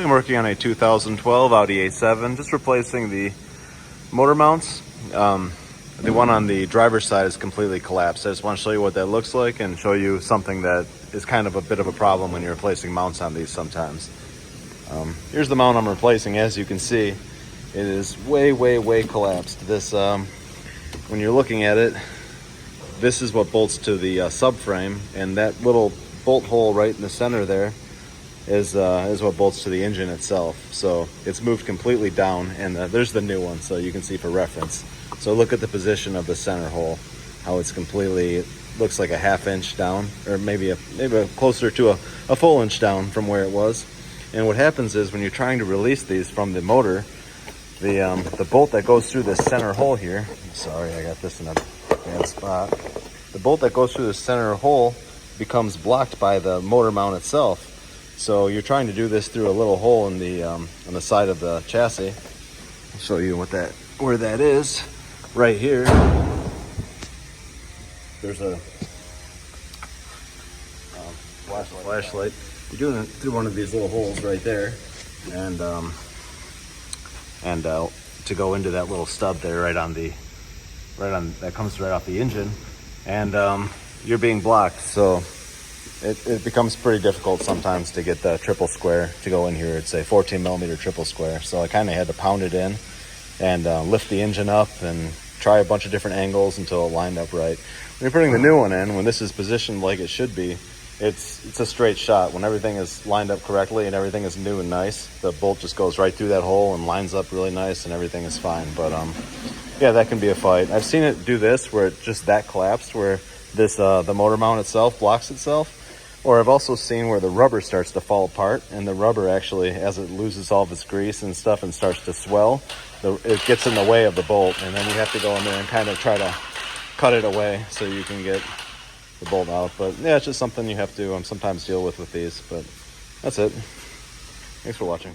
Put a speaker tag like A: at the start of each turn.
A: I'm working on a 2012 Audi A7, just replacing the motor mounts. The one on the driver's side is completely collapsed. I just want to show you what that looks like and show you something that is kind of a bit of a problem when you're replacing mounts on these sometimes. Here's the mount I'm replacing. As you can see, it is way collapsed. This, when you're looking at it, this is what bolts to the subframe, and that little bolt hole right in the center there is what bolts to the engine itself. So it's moved completely down, and there's the new one, so you can see for reference. So look at the position of the center hole, how it's completely, looks like a half inch down, or maybe closer to a full inch down from where it was. And what happens is when you're trying to release these from the motor, the bolt that goes through this center hole here, sorry, I got this in a bad spot. The bolt that goes through the center hole becomes blocked by the motor mount itself. So you're trying to do this through a little hole in the on the side of the chassis. I'll show you where that is. Right here, there's a flashlight. You're doing it through one of these little holes right there, and to go into that little stub there, right on that comes right off the engine, and you're being blocked. So it becomes pretty difficult sometimes to get the triple square to go in here. It's a 14 millimeter triple square, so I kind of had to pound it in and lift the engine up and try a bunch of different angles until it lined up right. When you're putting the new one in, when this is positioned like it should be, it's a straight shot. When everything is lined up correctly and everything is new and nice, the bolt just goes right through that hole and lines up really nice, and everything is fine. But yeah, that can be a fight. I've seen it do this where it just that collapsed, where this the motor mount itself blocks itself. Or I've also seen where the rubber starts to fall apart, and the rubber actually, as it loses all of its grease and stuff and starts to swell, it gets in the way of the bolt, and then you have to go in there and kind of try to cut it away so you can get the bolt out. But yeah, it's just something you have to sometimes deal with these. But that's it. Thanks for watching.